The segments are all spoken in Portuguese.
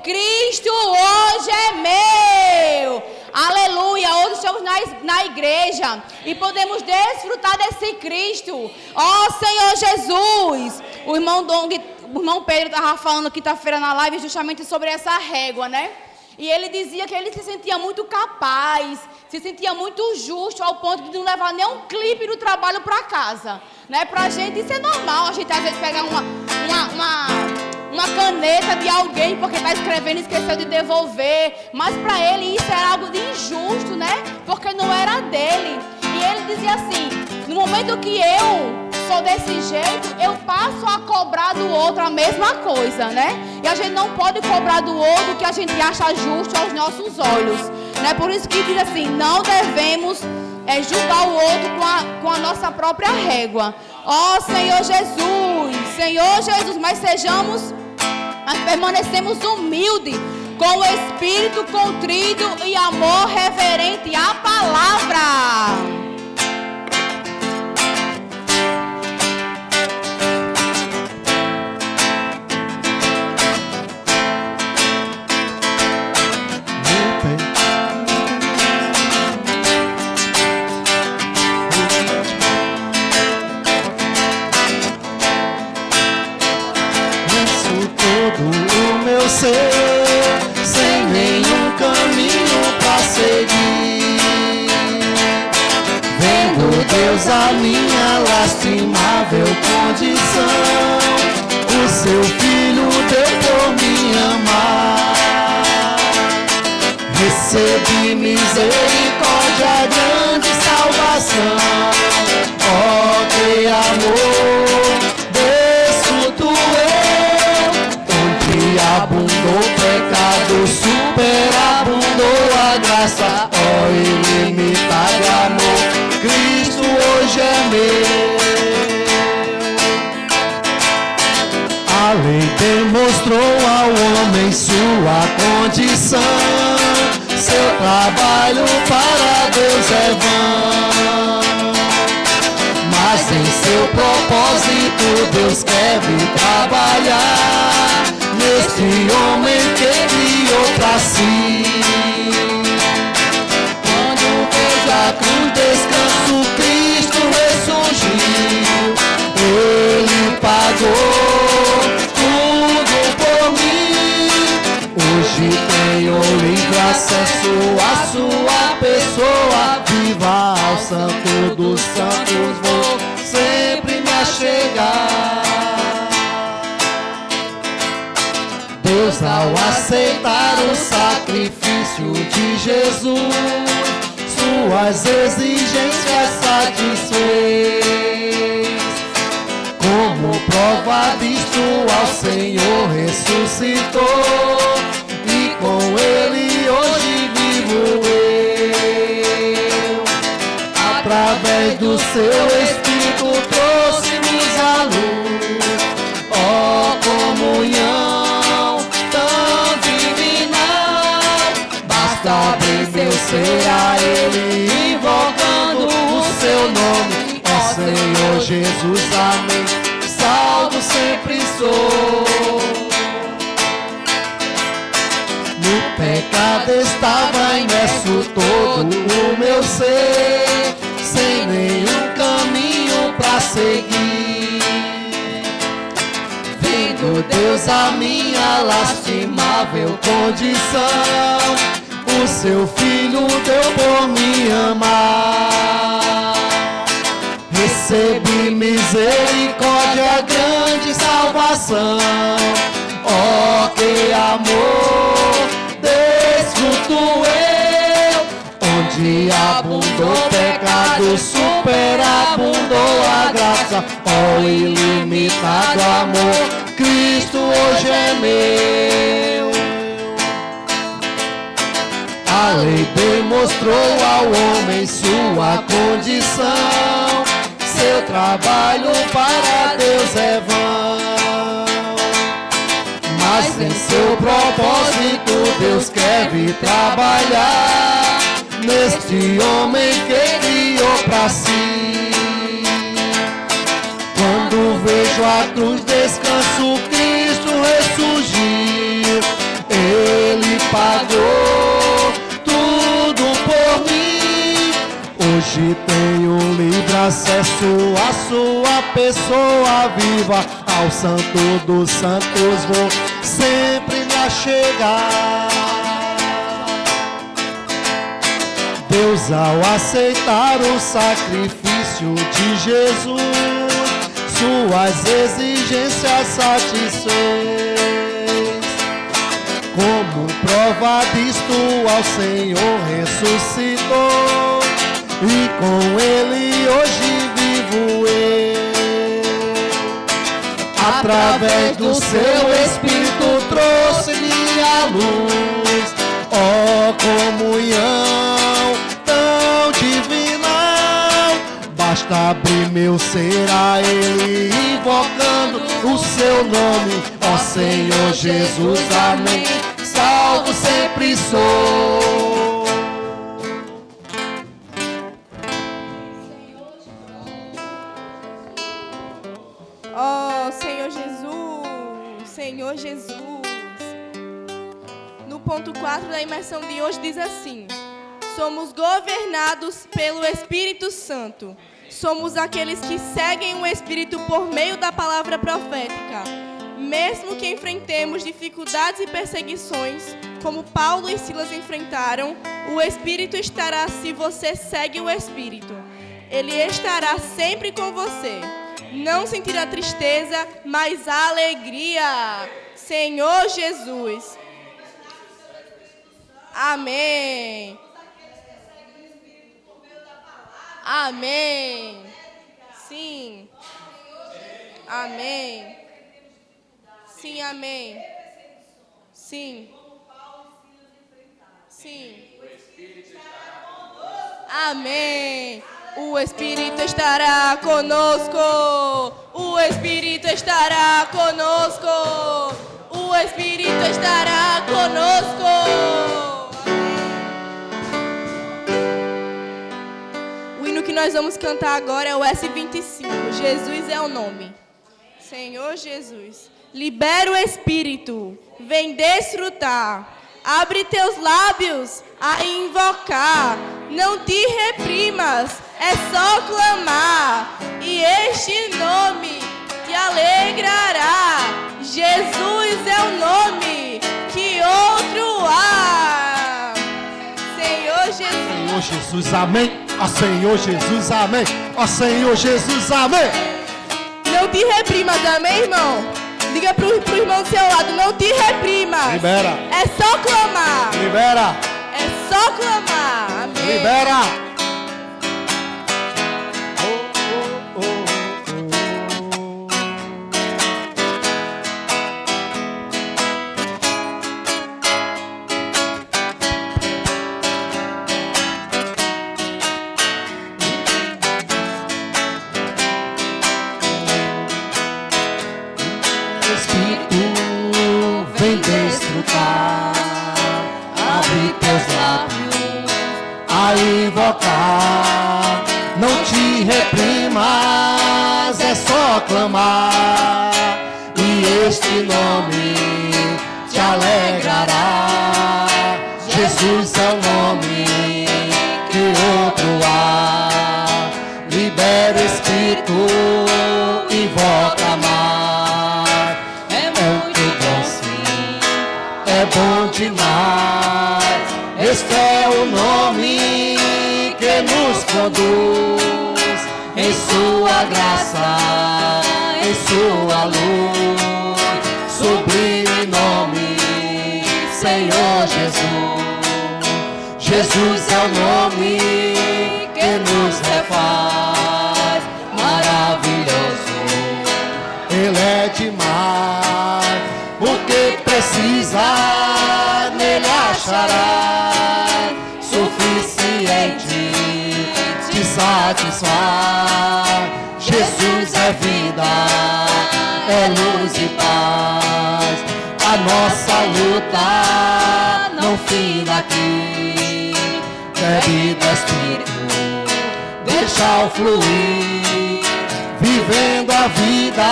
Cristo hoje é meu. Aleluia. Hoje estamos na igreja e podemos desfrutar desse Cristo. Ó Senhor Jesus. O irmão Pedro estava falando quinta-feira na live justamente sobre essa régua, né? E ele dizia que ele se sentia muito capaz, se sentia muito justo ao ponto de não levar nem um clipe do trabalho para casa, né? Pra gente isso é normal, a gente às vezes pega uma caneta de alguém porque está escrevendo e esqueceu de devolver, mas para ele isso era algo de injusto, né? Porque não era dele. E ele dizia assim, no momento que eu sou desse jeito, eu passo a cobrar do outro a mesma coisa, né? E a gente não pode cobrar do outro o que a gente acha justo aos nossos olhos, né? Por isso que diz assim, não devemos julgar o outro com a nossa própria régua. Ó Senhor Jesus, mas permanecemos humildes, com o espírito contrito e amor reverente à palavra. Sem nenhum caminho pra seguir, vendo Deus a minha lastimável condição, o seu filho deu por me amar, recebi misericórdia, grande salvação. Ó que amor, desfruto abundou o pecado, superabundou a graça, ó ilimitado amor, Cristo hoje é meu. A lei demonstrou ao homem sua condição, seu trabalho para Deus é vão, mas em seu propósito Deus quer vir trabalhar neste homem que criou pra si. Quando vejo a cruz, descanso, Cristo ressurgiu. Ele pagou tudo por mim. Hoje tenho livre acesso à sua pessoa viva, ao santo dos santos vou sempre me achegar. Deus, ao aceitar o sacrifício de Jesus, suas exigências satisfez. Como prova disto, ao Senhor ressuscitou, e com Ele hoje vivo eu. Através do seu Espírito trouxe-nos a luz, ó comunhão tão divinal. Basta abrir meu ser a Ele, invocando o seu nome, ó Senhor Jesus, amém. Salvo sempre sou. No pecado estava imerso todo o meu ser, sem nenhum caminho pra seguir. Vendo Deus a minha lastimável condição, o seu Filho deu por me amar. Recebi misericórdia, grande salvação. Ó que amor, desfruto eu, onde abundou pecado, superabundou a graça. Ó ilimitado amor, Cristo hoje é meu. A lei demonstrou ao homem sua condição, seu trabalho para Deus é vão, mas em seu propósito Deus quer vir trabalhar neste homem que criou pra si. Quando vejo a cruz, descanso, Cristo ressurgiu. pagou tudo por mim. Hoje tenho livre acesso à sua pessoa viva. Ao Santo dos Santos vou sempre me achegar. Deus, ao aceitar o sacrifício de Jesus, suas exigências satisfez. Como prova disto, ao Senhor ressuscitou, e com Ele hoje vivo eu. Através do seu Espírito trouxe-me a luz, ó comunhão tão divina. Basta abrir meu ser a Ele, invocando o seu nome, ó Senhor Jesus, amém. Salvo sempre sou. Ó Senhor Jesus, Senhor Jesus. No ponto 4 da imersão de hoje diz assim: somos governados pelo Espírito Santo. Somos aqueles que seguem o Espírito por meio da palavra profética. Mesmo que enfrentemos dificuldades e perseguições, como Paulo e Silas enfrentaram, o Espírito estará se você segue o Espírito. Ele estará sempre com você. Não sentirá tristeza, mas alegria. Senhor Jesus. Amém. Amém. Sim. Amém. Sim, amém. Sim. Sim. Amém. O Espírito estará conosco. O Espírito estará conosco. O Espírito estará conosco. O hino que nós vamos cantar agora é o S25. Jesus é o nome. Senhor Jesus, libera o Espírito, vem desfrutar. Abre teus lábios a invocar. Não te reprimas, é só clamar. E este nome te alegrará. Jesus é o nome, que outro há. Senhor Jesus. Senhor Jesus, amém. Ó Senhor Jesus, amém. Ó Senhor Jesus, amém. Não te reprimas, amém, irmão? Diga pro irmão do seu lado, não te reprimas. Libera. É só clamar. Libera. É só clamar. Amém. Libera. Vem desfrutar, abre teus lábios a invocar. Não te reprimas, é só clamar. E este nome te alegrará. Jesus é o nome que outro há. Libera o Espírito, invoca mais. É bom demais, este é o nome que nos conduz em sua graça, em sua luz. Sublime nome, Senhor Jesus. Jesus é o nome que nos refaz maravilhoso. Ele é demais, porque precisa, nele achará suficiente, te satisfaz. Jesus é vida, é luz e paz. A nossa luta não fina aqui. Bebe do Espírito, deixa-o fluir, vivendo a vida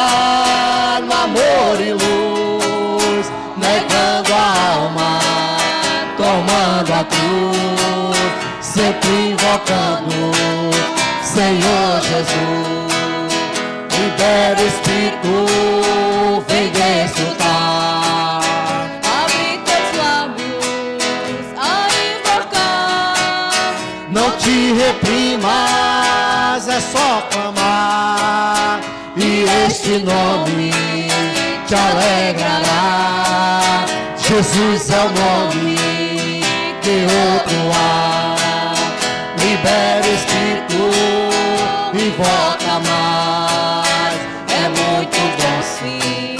no amor e luz, negando a alma tomando a cruz, sempre invocando, Senhor Jesus. Libera o Espírito, vem desfrutar. Abre teus lábios a invocar. Não te reprimas, é só clamar, e este nome te alegrará. Jesus é o nome que outro há. Libera o Espírito, invoca mais. É muito bom sim,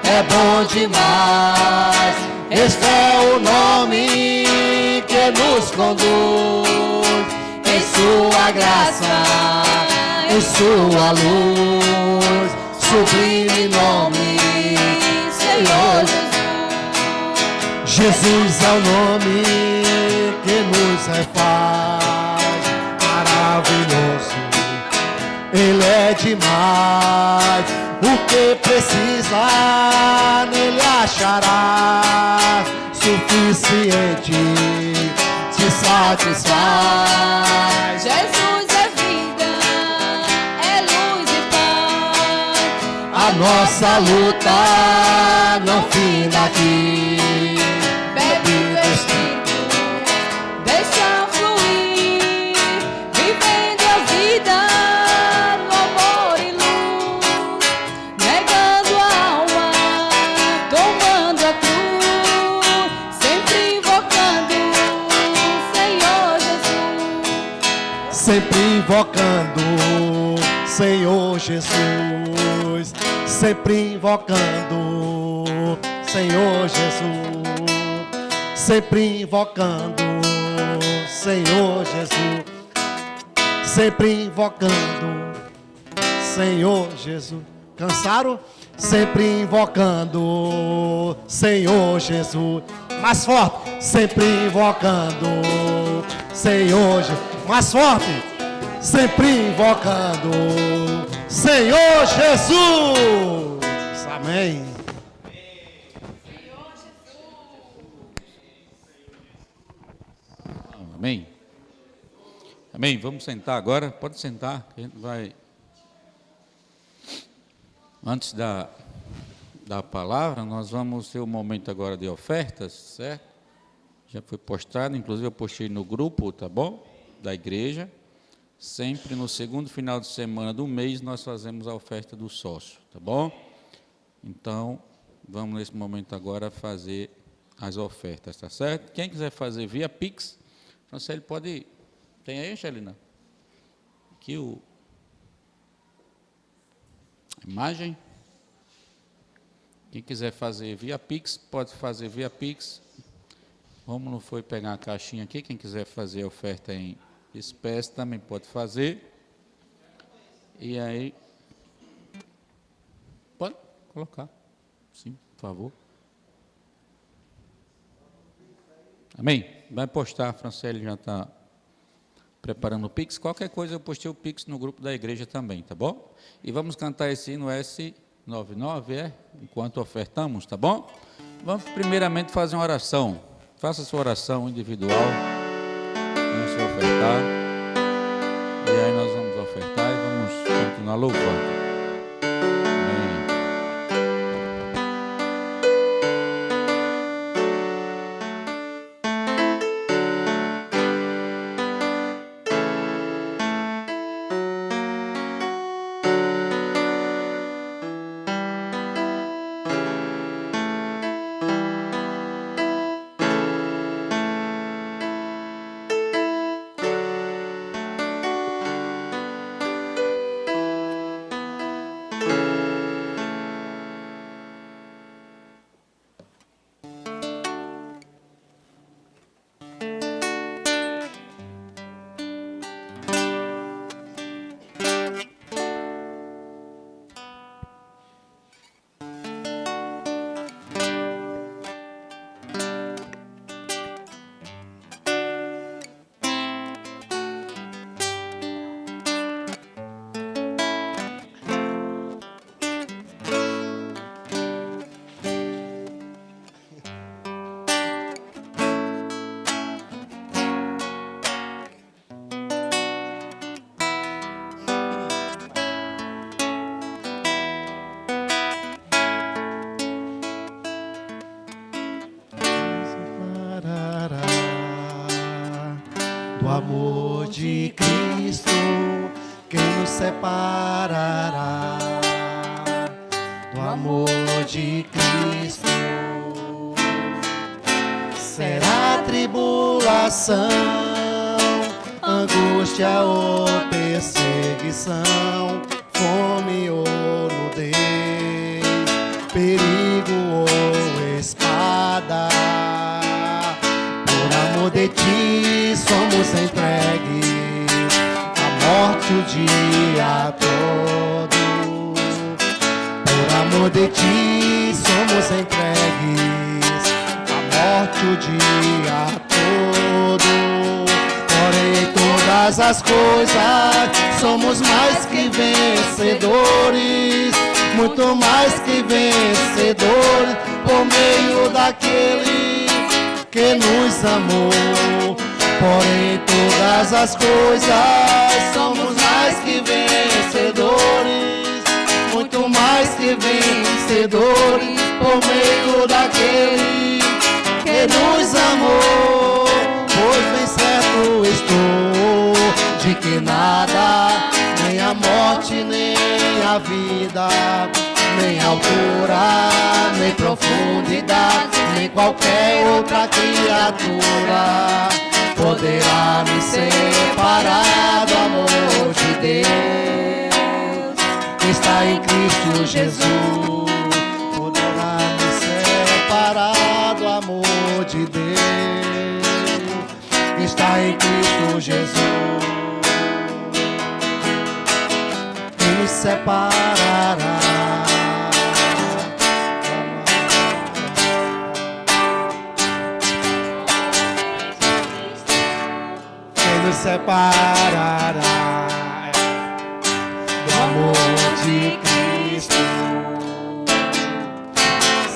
é bom demais. Este é o nome que nos conduz em sua graça, em sua luz. Sublime nome, Senhor Jesus. Jesus é o nome que nos refaz maravilhoso. Ele é demais. O que precisa nele achará. Suficiente te satisfaz. Jesus é vida, é luz e paz. A nossa luta não fina aqui. Bebe do Espírito, deixa fluir, vivendo a vida no amor e luz, negando a alma, tomando a cruz, sempre invocando o Senhor Jesus. Sempre invocando Senhor Jesus. Sempre invocando Senhor Jesus. Sempre invocando Senhor Jesus. Sempre invocando Senhor Jesus. Cansaram? Sempre invocando Senhor Jesus. Mais forte. Sempre invocando Senhor Jesus. Mais forte. Sempre invocando Senhor Jesus. Amém. Amém. Amém. Vamos sentar agora. Pode sentar, que a gente vai. Antes da palavra, nós vamos ter um momento agora de ofertas, certo? Já foi postado, inclusive eu postei no grupo, tá bom? Da igreja. Sempre no segundo final de semana do mês nós fazemos a oferta do sócio, tá bom? Então, vamos nesse momento agora fazer as ofertas, tá certo? Quem quiser fazer via Pix, Franciele pode... Tem aí, Angelina? Aqui o... imagem. Quem quiser fazer via Pix, pode fazer via Pix. Rômulo foi pegar a caixinha aqui. Quem quiser fazer a oferta em espécie também pode fazer. E aí... Pode colocar. Sim, por favor. Amém? Vai postar, a Franciele já está preparando o Pix. Qualquer coisa eu postei o Pix no grupo da igreja também, tá bom? E vamos cantar esse hino S99, enquanto ofertamos, tá bom? Vamos primeiramente fazer uma oração. Faça sua oração individual. Vamos se ofertar. E aí nós vamos ofertar e vamos continuar louvando. do amor de Cristo, quem nos separará do amor de Cristo? Será tribulação, angústia ou perseguição, fome ou nudez, perigo ou espada. Por amor de ti somos entregues à morte o dia todo. Por amor de ti somos entregues à morte o dia todo. Porém, todas as coisas somos mais que vencedores, muito mais que vencedores, por meio daquele que nos amou. Porém, todas as coisas somos mais que vencedores, muito mais que vencedores, por meio daquele que nos amou. Pois bem certo estou de que nada, nem a morte, nem a vida, nem altura, nem profundidade, nem qualquer outra criatura poderá me separar do amor de Deus que está em Cristo Jesus. Poderá me separar do amor de Deus que está em Cristo Jesus. Quem nos separará? Nos separará do amor de Cristo.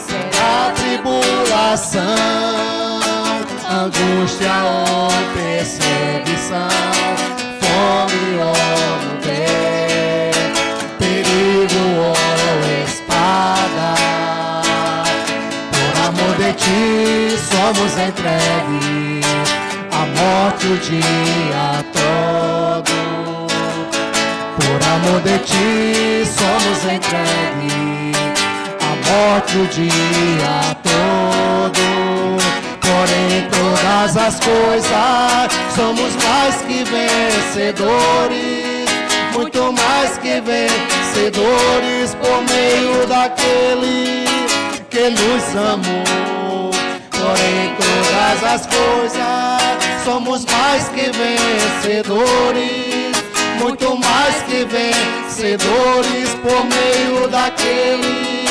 Será tribulação, angústia ou perseguição, fome ou nudez, perigo ou espada. Por amor de ti somos entregues à morte o dia todo. Por amor de ti somos entregues à morte o dia todo. Porém, todas as coisas somos mais que vencedores, muito mais que vencedores, por meio daquele que nos amou. Porém, todas as coisas somos mais que vencedores, muito mais que vencedores, por meio daquele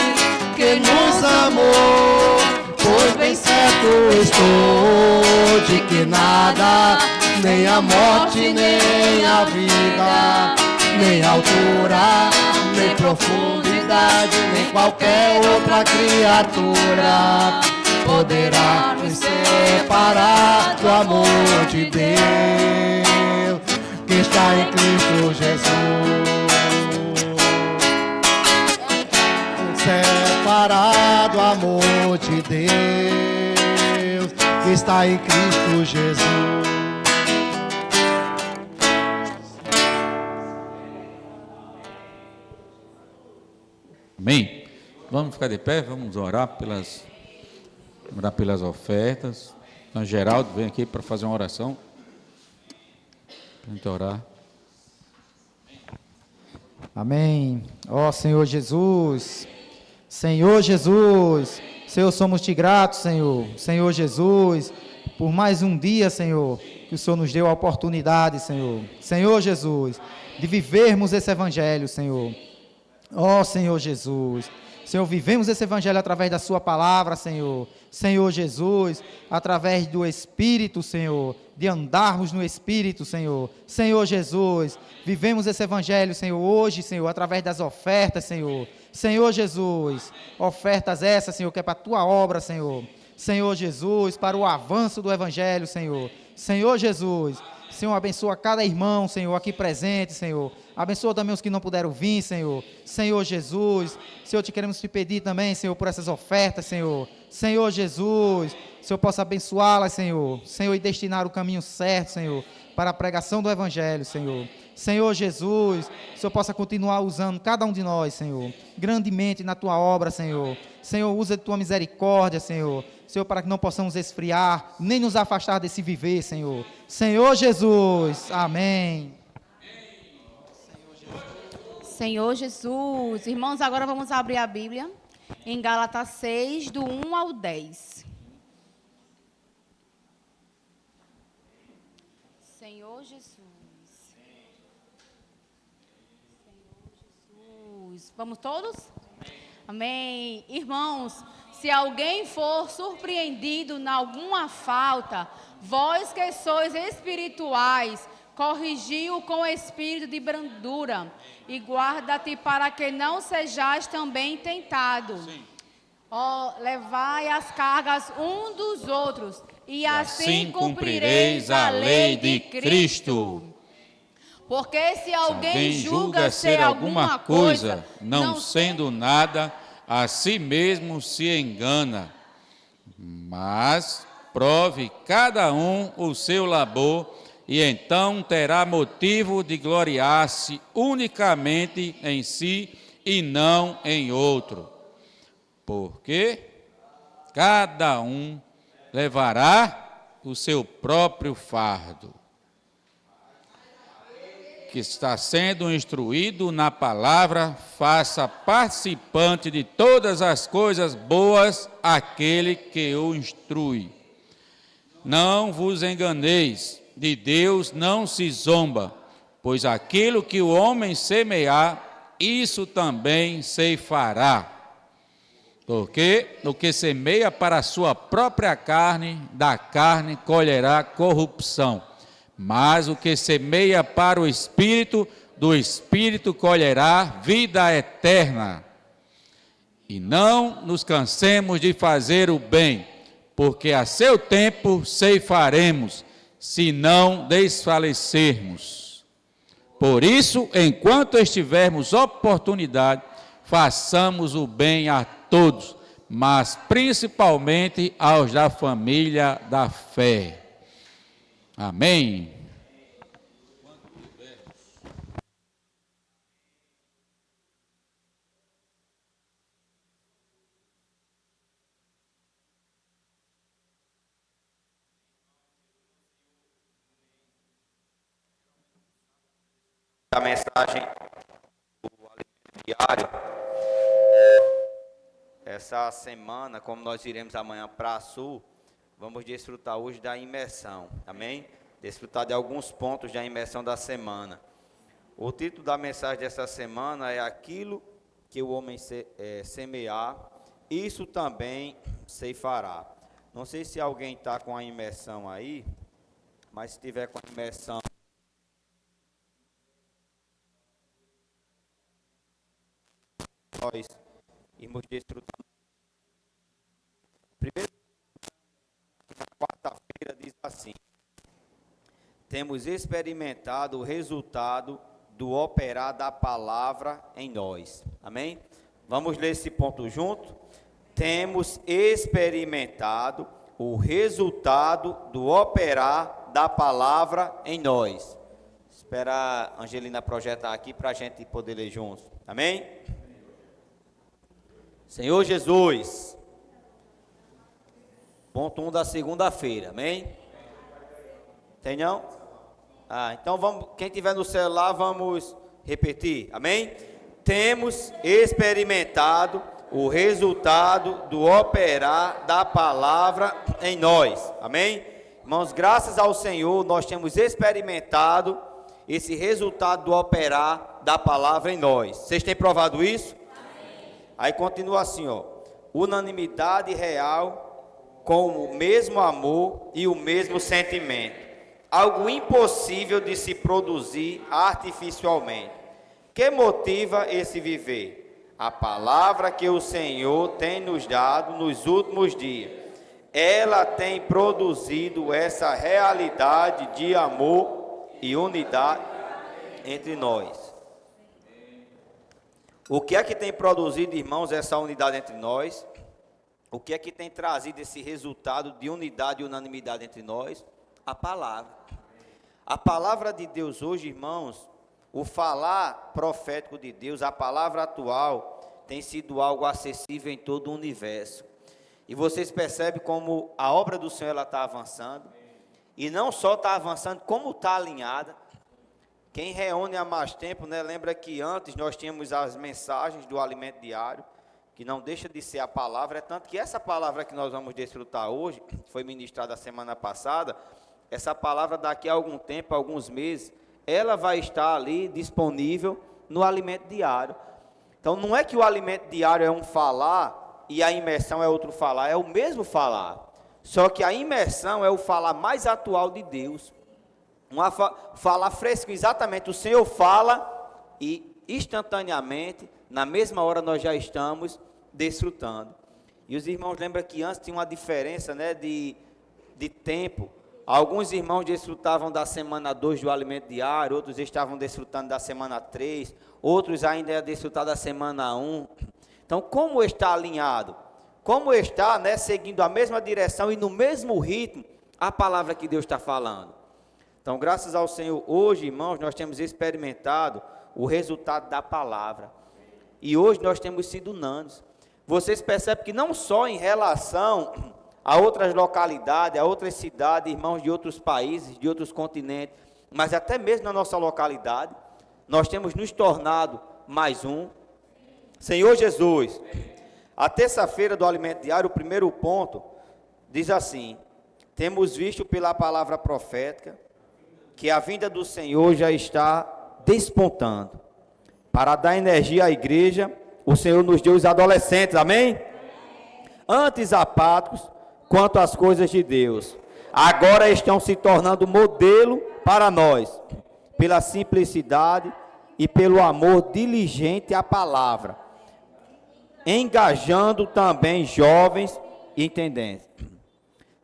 que nos amou. Pois bem certo estou de que nada, nem a morte, nem a vida, nem altura, nem profundidade, nem qualquer outra criatura poderá nos separar do amor de Deus que está em Cristo Jesus. Separar do amor de Deus que está em Cristo Jesus. Amém? Vamos ficar de pé, vamos orar pelas ofertas. Então, Geraldo vem aqui para fazer uma oração. Para a gente orar. Amém. Ó Senhor Jesus, Senhor Jesus, Senhor, somos-te gratos, Senhor. Senhor Jesus, por mais um dia, Senhor, que o Senhor nos deu a oportunidade, Senhor. Senhor Jesus, de vivermos esse evangelho, Senhor. Ó Senhor Jesus, Senhor, vivemos esse evangelho através da sua palavra, Senhor. Senhor Jesus, através do Espírito, Senhor, de andarmos no Espírito, Senhor. Senhor Jesus, vivemos esse evangelho, Senhor, hoje, Senhor, através das ofertas, Senhor. Senhor Jesus, ofertas essas, Senhor, que é para a tua obra, Senhor. Senhor Jesus, para o avanço do evangelho, Senhor. Senhor Jesus, Senhor, abençoa cada irmão, Senhor, aqui presente, Senhor. Abençoa também os que não puderam vir, Senhor. Senhor Jesus, Senhor, te queremos te pedir também, Senhor, por essas ofertas, Senhor. Senhor Jesus, o Senhor possa abençoá-las, Senhor. Senhor, e destinar o caminho certo, Senhor, para a pregação do Evangelho, Senhor. Senhor Jesus, o Senhor possa continuar usando cada um de nós, Senhor, grandemente na Tua obra, Senhor. Senhor, usa de Tua misericórdia, Senhor. Senhor, para que não possamos esfriar, nem nos afastar desse viver, Senhor. Senhor Jesus, amém. Senhor Jesus. Irmãos, agora vamos abrir a Bíblia em Gálatas 6, do 1 ao 10. Senhor Jesus. Senhor Jesus. Vamos todos? Amém. Irmãos, se alguém for surpreendido em alguma falta, vós que sois espirituais, corrigiu com espírito de brandura, e guarda-te para que não sejais também tentado. Levai as cargas um dos outros, e assim cumprireis a lei de Cristo. Porque se alguém julga ser alguma coisa, não sendo nada, a si mesmo se engana. Mas prove cada um o seu labor, e então terá motivo de gloriar-se unicamente em si e não em outro. Porque cada um levará o seu próprio fardo. Que está sendo instruído na palavra, faça participante de todas as coisas boas aquele que o instrui. Não vos enganeis, de Deus não se zomba, pois aquilo que o homem semear, isso também ceifará. Porque o que semeia para a sua própria carne, da carne colherá corrupção. Mas o que semeia para o Espírito, do Espírito colherá vida eterna. E não nos cansemos de fazer o bem, porque a seu tempo ceifaremos, se não desfalecermos. Por isso, enquanto estivermos oportunidade, façamos o bem a todos, mas principalmente aos da família da fé. Amém. A mensagem do Alimento Diário. Essa semana, como nós iremos amanhã para a Sul, vamos desfrutar hoje da imersão, amém? Desfrutar de alguns pontos da imersão da semana. O título da mensagem dessa semana é Aquilo que o homem semear, isso também ceifará. Não sei se alguém está com a imersão aí, mas se tiver com a imersão, nós irmos desfrutando. Primeiro, na quarta-feira diz assim: temos experimentado o resultado do operar da palavra em nós. Amém? Vamos ler esse ponto junto? Temos experimentado o resultado do operar da palavra em nós. Espera a Angelina projetar aqui para a gente poder ler juntos. Amém? Senhor Jesus, ponto 1 da segunda-feira, amém? Tem não? Então vamos, quem tiver no celular, vamos repetir, amém? Temos experimentado o resultado do operar da palavra em nós, amém? Irmãos, graças ao Senhor, nós temos experimentado esse resultado do operar da palavra em nós. Vocês têm provado isso? Aí continua assim, unanimidade real com o mesmo amor e o mesmo sentimento. Algo impossível de se produzir artificialmente. Que motiva esse viver? A palavra que o Senhor tem nos dado nos últimos dias. Ela tem produzido essa realidade de amor e unidade entre nós. O que é que tem produzido, irmãos, essa unidade entre nós? O que é que tem trazido esse resultado de unidade e unanimidade entre nós? A palavra. A palavra de Deus hoje, irmãos, o falar profético de Deus, a palavra atual, tem sido algo acessível em todo o universo. E vocês percebem como a obra do Senhor está avançando. E não só está avançando, como está alinhada. Quem reúne há mais tempo, né, lembra que antes nós tínhamos as mensagens do alimento diário, que não deixa de ser a palavra, é tanto que essa palavra que nós vamos desfrutar hoje, foi ministrada a semana passada, essa palavra daqui a algum tempo, alguns meses, ela vai estar ali disponível no alimento diário. Então não é que o alimento diário é um falar e a imersão é outro falar, é o mesmo falar. Só que a imersão é o falar mais atual de Deus. Falar fresco, exatamente, o Senhor fala e instantaneamente, na mesma hora nós já estamos desfrutando. E os irmãos lembram que antes tinha uma diferença, né, de tempo. Alguns irmãos desfrutavam da semana 2 do alimento diário, outros estavam desfrutando da semana 3, outros ainda iam desfrutar da semana 1. Então, como está alinhado? Como está, né, seguindo a mesma direção e no mesmo ritmo a palavra que Deus está falando? Então, graças ao Senhor, hoje, irmãos, nós temos experimentado o resultado da palavra. E hoje nós temos sido unânimes. Vocês percebem que não só em relação a outras localidades, a outras cidades, irmãos de outros países, de outros continentes, mas até mesmo na nossa localidade, nós temos nos tornado mais um. Senhor Jesus, a terça-feira do alimento diário, o primeiro ponto, diz assim: temos visto pela palavra profética que a vinda do Senhor já está despontando. Para dar energia à igreja, o Senhor nos deu os adolescentes, amém? Antes apáticos quanto às coisas de Deus, agora estão se tornando modelo para nós, pela simplicidade e pelo amor diligente à palavra, engajando também jovens e entendentes.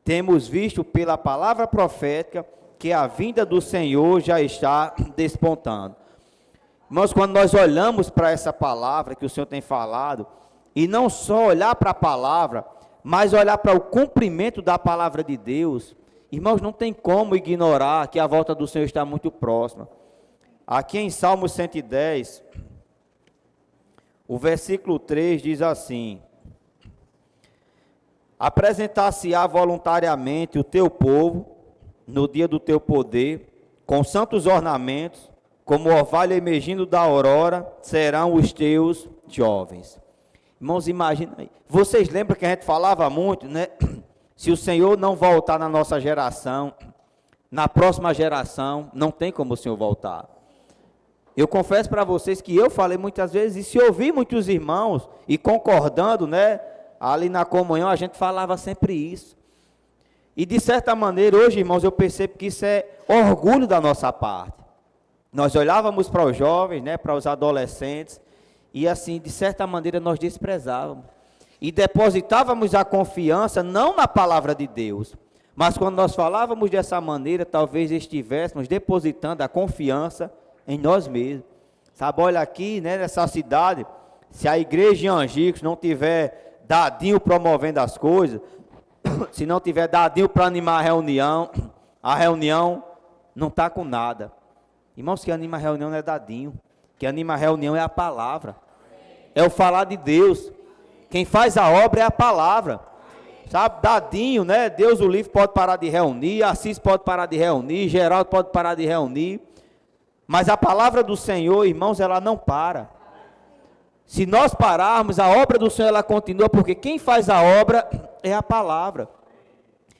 Temos visto pela palavra profética que a vinda do Senhor já está despontando. Irmãos, quando nós olhamos para essa palavra que o Senhor tem falado, e não só olhar para a palavra, mas olhar para o cumprimento da palavra de Deus, irmãos, não tem como ignorar que a volta do Senhor está muito próxima. Aqui em Salmo 110, o versículo 3 diz assim: apresentar-se-á voluntariamente o teu povo no dia do teu poder, com santos ornamentos, como orvalho emergindo da aurora, serão os teus jovens. Irmãos, imagina, vocês lembram que a gente falava muito, né? Se o Senhor não voltar na nossa geração, na próxima geração, não tem como o Senhor voltar. Eu confesso para vocês que eu falei muitas vezes, e se ouvi muitos irmãos, e concordando, né? Ali na comunhão a gente falava sempre isso. E de certa maneira, hoje, irmãos, eu percebo que isso é orgulho da nossa parte. Nós olhávamos para os jovens, né, para os adolescentes, e assim, de certa maneira, nós desprezávamos. E depositávamos a confiança não na palavra de Deus, mas quando nós falávamos dessa maneira, talvez estivéssemos depositando a confiança em nós mesmos. Sabe, olha aqui, né, nessa cidade, se a igreja em Angicos não tiver dadinho promovendo as coisas, se não tiver dadinho para animar a reunião não está com nada. Irmãos, que anima a reunião não é dadinho, que anima a reunião é a palavra, é o falar de Deus. Quem faz a obra é a palavra, sabe, dadinho, né, Deus o livre pode parar de reunir, Assis pode parar de reunir, Geraldo pode parar de reunir, mas a palavra do Senhor, irmãos, ela não para. Se nós pararmos, a obra do Senhor ela continua, porque quem faz a obra é a palavra.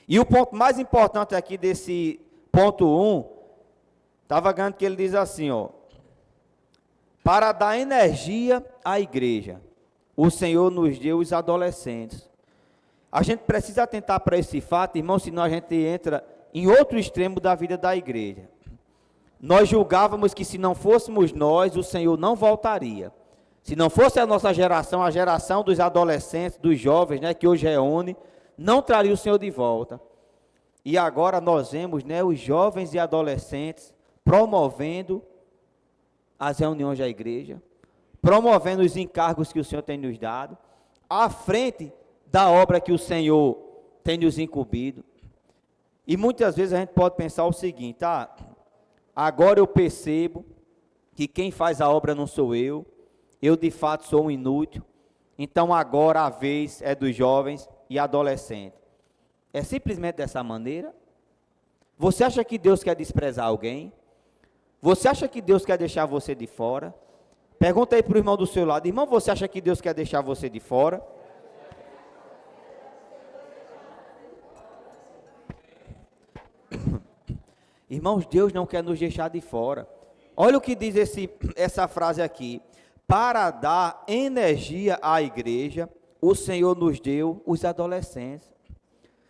E o ponto mais importante aqui desse ponto 1, estava vendo que ele diz assim, ó: para dar energia à igreja, o Senhor nos deu os adolescentes. A gente precisa atentar para esse fato, irmão, senão a gente entra em outro extremo da vida da igreja. Nós julgávamos que se não fôssemos nós, o Senhor não voltaria. Se não fosse a nossa geração, a geração dos adolescentes, dos jovens, né, que hoje reúne, não traria o Senhor de volta. E agora nós vemos, né, os jovens e adolescentes promovendo as reuniões da igreja, promovendo os encargos que o Senhor tem nos dado, à frente da obra que o Senhor tem nos incumbido. E muitas vezes a gente pode pensar o seguinte, agora eu percebo que quem faz a obra não sou eu de fato sou um inútil, então agora a vez é dos jovens e adolescentes. É simplesmente dessa maneira? Você acha que Deus quer desprezar alguém? Você acha que Deus quer deixar você de fora? Pergunta aí para o irmão do seu lado, irmão, você acha que Deus quer deixar você de fora? Irmãos, Deus não quer nos deixar de fora. Olha o que diz essa frase aqui. Para dar energia à igreja, o Senhor nos deu os adolescentes.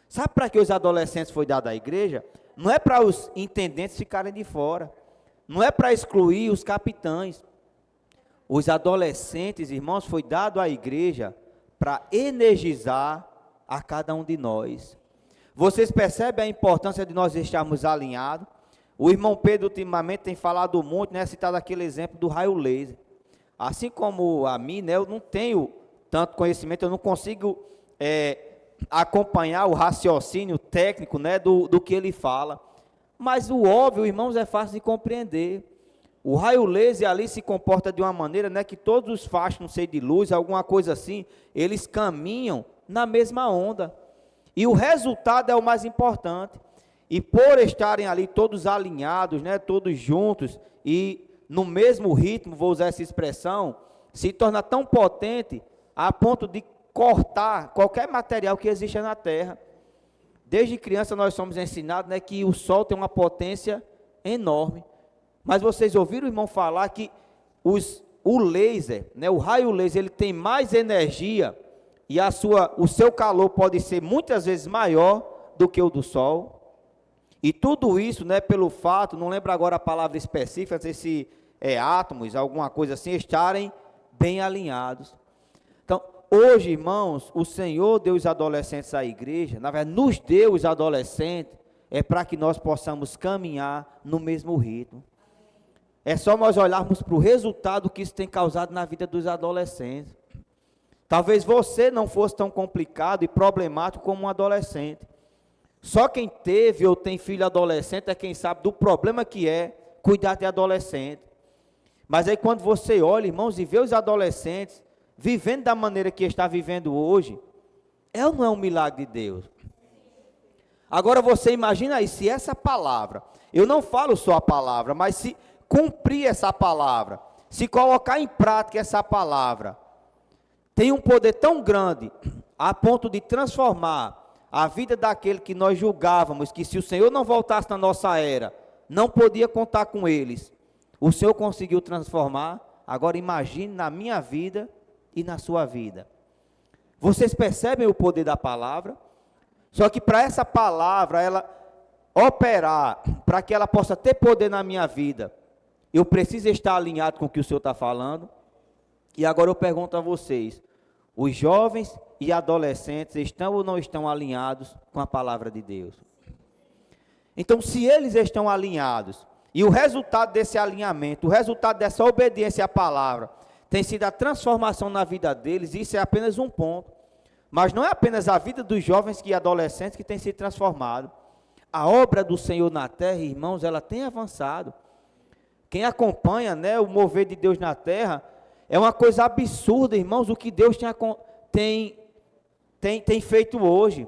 Sabe para que os adolescentes foi dado à igreja? Não é para os intendentes ficarem de fora. Não é para excluir os capitães. Os adolescentes, irmãos, foi dado à igreja para energizar a cada um de nós. Vocês percebem a importância de nós estarmos alinhados? O irmão Pedro ultimamente tem falado muito, né, citado aquele exemplo do raio laser. Assim como a mim, né, eu não tenho tanto conhecimento, eu não consigo acompanhar o raciocínio técnico, né, do que ele fala. Mas o óbvio, irmãos, é fácil de compreender. O raio laser ali se comporta de uma maneira, né, que todos os fachos, não sei, de luz, alguma coisa assim, eles caminham na mesma onda. E o resultado é o mais importante. E por estarem ali todos alinhados, né, todos juntos e no mesmo ritmo, vou usar essa expressão, se torna tão potente a ponto de cortar qualquer material que exista na terra. Desde criança nós somos ensinados, né, que o sol tem uma potência enorme. Mas vocês ouviram o irmão falar que o laser, né, o raio laser, ele tem mais energia e o seu calor pode ser muitas vezes maior do que o do sol. E tudo isso, né, pelo fato, não lembro agora a palavra específica, não sei se é átomos, alguma coisa assim, estarem bem alinhados. Então, hoje, irmãos, o Senhor deu os adolescentes à igreja, na verdade, nos deu os adolescentes, para que nós possamos caminhar no mesmo ritmo. É só nós olharmos para o resultado que isso tem causado na vida dos adolescentes. Talvez você não fosse tão complicado e problemático como um adolescente. Só quem teve ou tem filho adolescente é quem sabe do problema que é cuidar de adolescente. Mas aí quando você olha, irmãos, e vê os adolescentes vivendo da maneira que está vivendo hoje, é ou não é um milagre de Deus? Agora você imagina aí, se essa palavra, eu não falo só a palavra, mas se cumprir essa palavra, se colocar em prática essa palavra, tem um poder tão grande, a ponto de transformar a vida daquele que nós julgávamos, que se o Senhor não voltasse na nossa era, não podia contar com eles. O Senhor conseguiu transformar, agora imagine na minha vida e na sua vida. Vocês percebem o poder da palavra? Só que para essa palavra, ela operar, para que ela possa ter poder na minha vida, eu preciso estar alinhado com o que o Senhor está falando. E agora eu pergunto a vocês, os jovens e adolescentes estão ou não estão alinhados com a palavra de Deus? Então, se eles estão alinhados, e o resultado desse alinhamento, o resultado dessa obediência à palavra, tem sido a transformação na vida deles, isso é apenas um ponto. Mas não é apenas a vida dos jovens e adolescentes que tem sido transformado. A obra do Senhor na terra, irmãos, ela tem avançado. Quem acompanha, né, o mover de Deus na terra, é uma coisa absurda, irmãos, o que Deus tem feito hoje.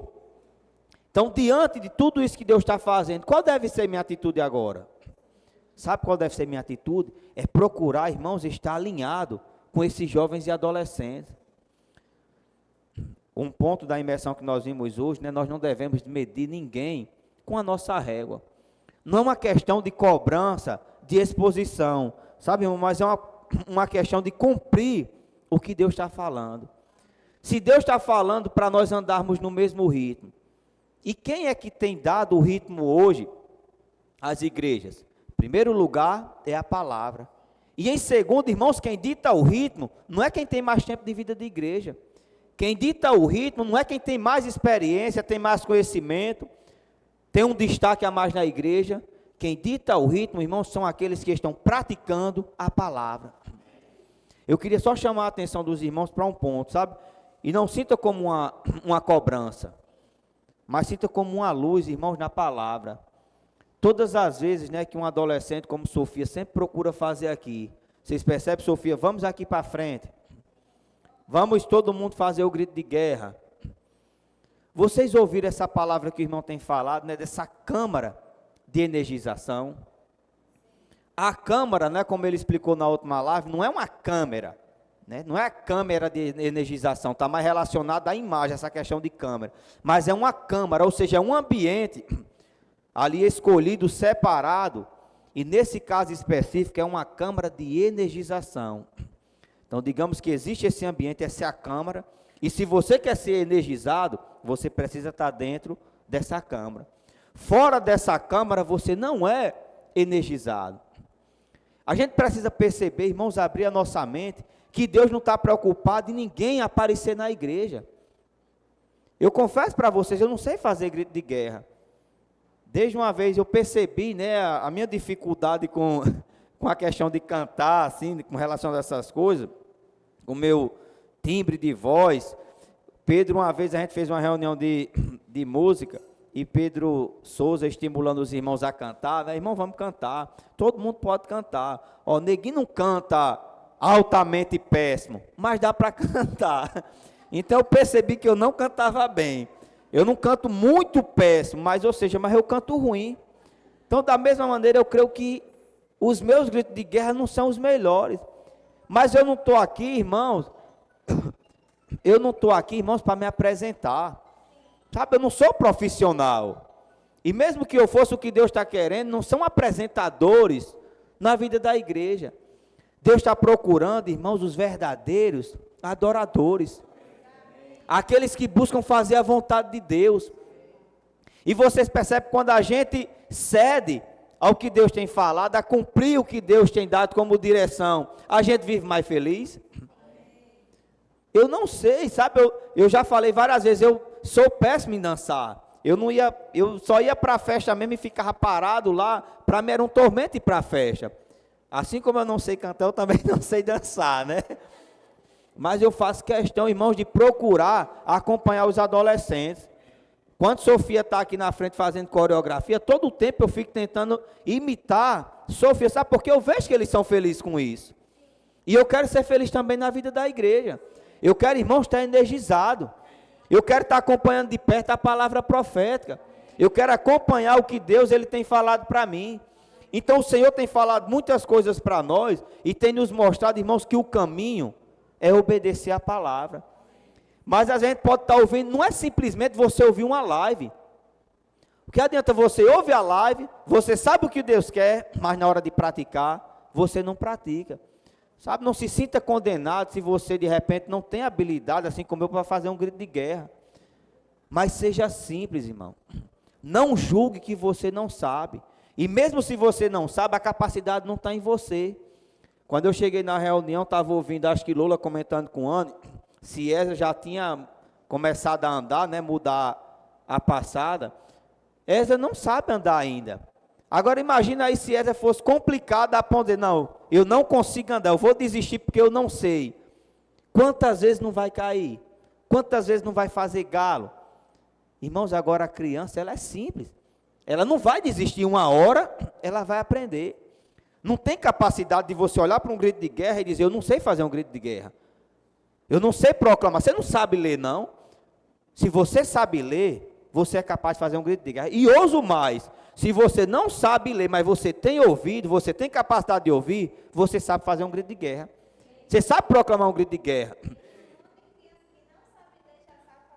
Então, diante de tudo isso que Deus está fazendo, qual deve ser minha atitude agora? Sabe qual deve ser minha atitude? É procurar, irmãos, estar alinhado com esses jovens e adolescentes. Um ponto da imersão que nós vimos hoje, né, nós não devemos medir ninguém com a nossa régua. Não é uma questão de cobrança, de exposição, sabe, irmão, mas é uma questão de cumprir o que Deus está falando. Se Deus está falando para nós andarmos no mesmo ritmo, e quem é que tem dado o ritmo hoje às igrejas? Em primeiro lugar é a palavra. E em segundo, irmãos, quem dita o ritmo não é quem tem mais tempo de vida de igreja. Quem dita o ritmo não é quem tem mais experiência, tem mais conhecimento, tem um destaque a mais na igreja. Quem dita o ritmo, irmãos, são aqueles que estão praticando a palavra. Eu queria só chamar a atenção dos irmãos para um ponto, sabe? E não sinta como uma cobrança, mas sinta como uma luz, irmãos, na palavra. Todas as vezes, né, que um adolescente como Sofia sempre procura fazer aqui. Vocês percebem, Sofia? Vamos aqui para frente. Vamos todo mundo fazer o grito de guerra. Vocês ouviram essa palavra que o irmão tem falado, né, dessa câmara de energização? A câmara, né, como ele explicou na última live, não é uma câmera, né, não é a câmera de energização, está mais relacionada à imagem, essa questão de câmera. Mas é uma câmara, ou seja, é um ambiente ali escolhido, separado, e nesse caso específico é uma câmara de energização. Então, digamos que existe esse ambiente, essa é a câmara, e se você quer ser energizado, você precisa estar dentro dessa câmara. Fora dessa câmara, você não é energizado. A gente precisa perceber, irmãos, abrir a nossa mente, que Deus não está preocupado em ninguém aparecer na igreja. Eu confesso para vocês, eu não sei fazer grito de guerra. Desde uma vez eu percebi, né, a minha dificuldade com a questão de cantar, assim, com relação a essas coisas, o meu timbre de voz. Pedro, uma vez a gente fez uma reunião de música, e Pedro Souza estimulando os irmãos a cantar, né? Irmão, vamos cantar, todo mundo pode cantar. Ó, neguinho não canta altamente péssimo, mas dá para cantar. Então eu percebi que eu não cantava bem. Eu não canto muito péssimo, mas eu canto ruim. Então, da mesma maneira, eu creio que os meus gritos de guerra não são os melhores. Mas eu não estou aqui, irmãos, para me apresentar. Sabe, eu não sou profissional. E mesmo que eu fosse o que Deus está querendo, não são apresentadores na vida da igreja. Deus está procurando, irmãos, os verdadeiros adoradores. Aqueles que buscam fazer a vontade de Deus. E vocês percebem, quando a gente cede ao que Deus tem falado, a cumprir o que Deus tem dado como direção, a gente vive mais feliz? Eu não sei, sabe, eu já falei várias vezes, eu sou péssimo em dançar. Eu só ia para a festa mesmo e ficava parado lá. Para mim era um tormento ir para a festa. Assim como eu não sei cantar, eu também não sei dançar, né? Mas eu faço questão, irmãos, de procurar acompanhar os adolescentes. Quando Sofia está aqui na frente fazendo coreografia, todo o tempo eu fico tentando imitar Sofia, sabe? Porque eu vejo que eles são felizes com isso. E eu quero ser feliz também na vida da igreja. Eu quero, irmãos, estar energizado. Eu quero estar acompanhando de perto a palavra profética. Eu quero acompanhar o que Deus ele tem falado para mim. Então o Senhor tem falado muitas coisas para nós e tem nos mostrado, irmãos, que o caminho é obedecer a palavra. Mas a gente pode estar ouvindo, não é simplesmente você ouvir uma live. O que adianta você ouvir a live, você sabe o que Deus quer, mas na hora de praticar, você não pratica. Sabe, não se sinta condenado se você de repente não tem habilidade, assim como eu, para fazer um grito de guerra. Mas seja simples, irmão. Não julgue que você não sabe. E mesmo se você não sabe, a capacidade não está em você. Quando eu cheguei na reunião, estava ouvindo, acho que Lula comentando com o Anny, César já tinha começado a andar, né, mudar a passada. Eza não sabe andar ainda. Agora imagina aí se Eza fosse complicado a ponto de, não, eu não consigo andar, eu vou desistir porque eu não sei. Quantas vezes não vai cair? Quantas vezes não vai fazer galo? Irmãos, agora a criança, ela é simples. Ela não vai desistir uma hora, ela vai aprender. Não tem capacidade de você olhar para um grito de guerra e dizer, eu não sei fazer um grito de guerra. Eu não sei proclamar. Você não sabe ler, não. Se você sabe ler, você é capaz de fazer um grito de guerra. E ouso mais, se você não sabe ler, mas você tem ouvido, você tem capacidade de ouvir, você sabe fazer um grito de guerra. Você sabe proclamar um grito de guerra.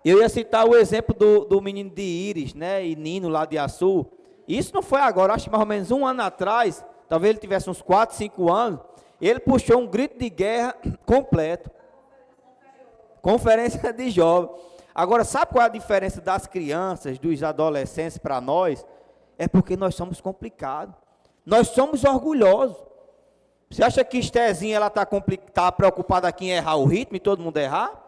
Eu ia citar o exemplo do menino de Íris, né, e Nino lá de Açu. Isso não foi agora, acho que mais ou menos um ano atrás, talvez ele tivesse uns 4, 5 anos, ele puxou um grito de guerra completo. Conferência de jovens. Agora, sabe qual é a diferença das crianças, dos adolescentes para nós? É porque nós somos complicados. Nós somos orgulhosos. Você acha que Estezinha ela está preocupada aqui em errar o ritmo e todo mundo errar?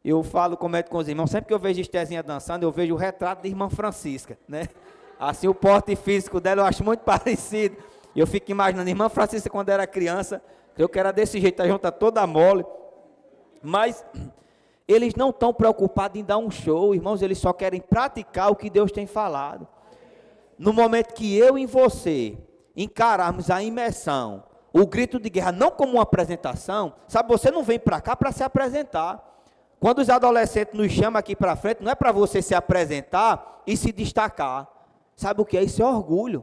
Eu falo, comento com os irmãos, sempre que eu vejo Estezinha dançando, eu vejo o retrato da irmã Francisca, né? Assim, o porte físico dela eu acho muito parecido. Eu fico imaginando, a irmã Francisca quando era criança, eu que era desse jeito, a junta toda mole. Mas Eles não estão preocupados em dar um show, irmãos, eles só querem praticar o que Deus tem falado. No momento que eu e você encararmos a imersão, o grito de guerra, não como uma apresentação, sabe, você não vem para cá para se apresentar. Quando os adolescentes nos chamam aqui para frente, não é para você se apresentar e se destacar. Sabe o que é? Isso é orgulho.